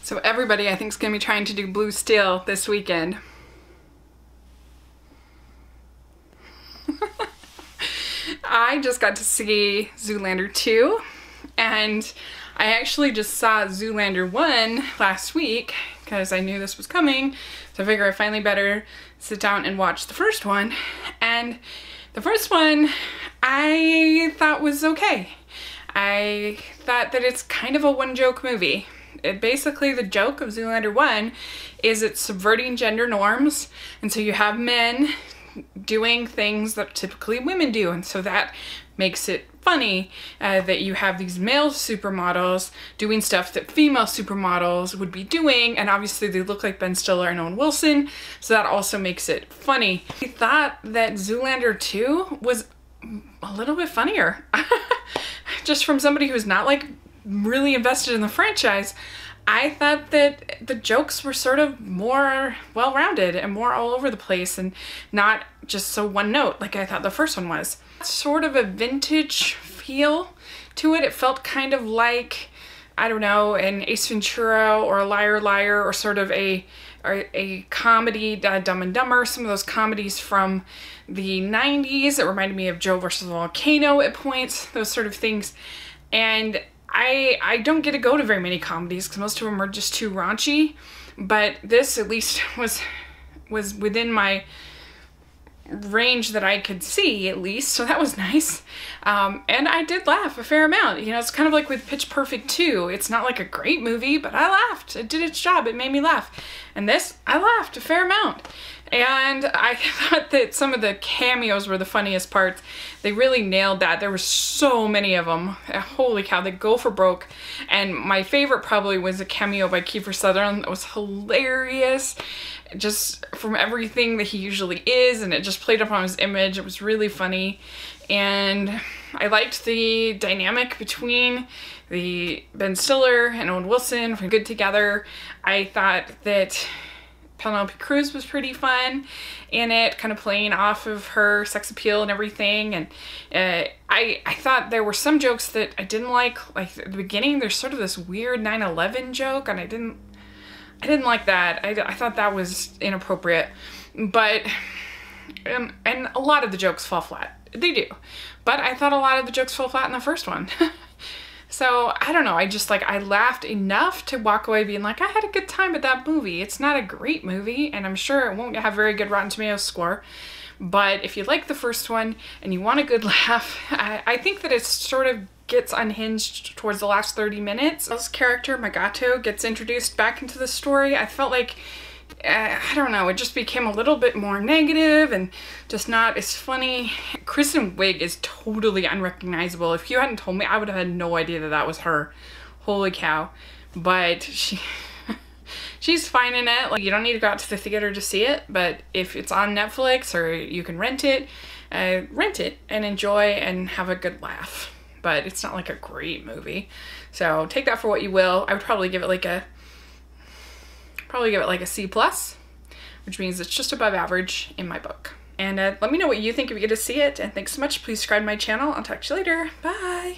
So everybody, I think, is going to be trying to do Blue Steel this weekend. I just got to see Zoolander 2, and I actually just saw Zoolander 1 last week because I knew this was coming, so I figured I finally better sit down and watch the first one. And the first one I thought was okay. I thought that it's kind of a one-joke movie. Basically, the joke of Zoolander 1 is it's subverting gender norms, and so you have men doing things that typically women do, and so that makes it funny that you have these male supermodels doing stuff that female supermodels would be doing, and obviously they look like Ben Stiller and Owen Wilson, so that also makes it funny. I thought that Zoolander 2 was a little bit funnier. Just from somebody who's not like really invested in the franchise, I thought that the jokes were sort of more well-rounded and more all over the place and not just so one note like I thought the first one was. Sort of a vintage feel to it. It felt kind of like, I don't know, an Ace Ventura or a Liar Liar, or sort of a comedy, Dumb and Dumber, some of those comedies from the 90s that reminded me of Joe versus the Volcano at points, those sort of things. And I don't get to go to very many comedies because most of them are just too raunchy, but this at least was within my range that I could see, at least, so that was nice. And I did laugh a fair amount. You know, it's kind of like with Pitch Perfect 2. It's not like a great movie, but I laughed. It did its job. It made me laugh. And this, I laughed a fair amount. And I thought that some of the cameos were the funniest parts. They really nailed that. There were so many of them. Holy cow, they go for broke. And my favorite probably was a cameo by Kiefer Sutherland. That was hilarious. Just from everything that he usually is, and it just played up on his image. It was really funny. And I liked the dynamic between the Ben Stiller and Owen Wilson for good together. I thought that Penelope Cruz was pretty fun in it, kind of playing off of her sex appeal and everything. And I thought there were some jokes that I didn't like at the beginning. There's sort of this weird 9/11 joke, and I didn't like that. I thought that was inappropriate. But and a lot of the jokes fall flat. They do. But I thought a lot of the jokes fell flat in the first one. So, I don't know, I laughed enough to walk away being like, I had a good time with that movie. It's not a great movie, and I'm sure it won't have a very good Rotten Tomatoes score. But if you like the first one and you want a good laugh, I think that it sort of gets unhinged towards the last 30 minutes. This character, Magato, gets introduced back into the story. I felt like, I don't know, it just became a little bit more negative and just not as funny. Kristen Wiig is totally unrecognizable. If you hadn't told me, I would have had no idea that that was her. Holy cow. But she's fine in it. Like, you don't need to go out to the theater to see it, but if it's on Netflix or you can rent it and enjoy and have a good laugh. But it's not like a great movie. So take that for what you will. I would probably give it like a C+, which means it's just above average in my book. And let me know what you think if you get to see it. And thanks so much. Please subscribe to my channel. I'll talk to you later. Bye.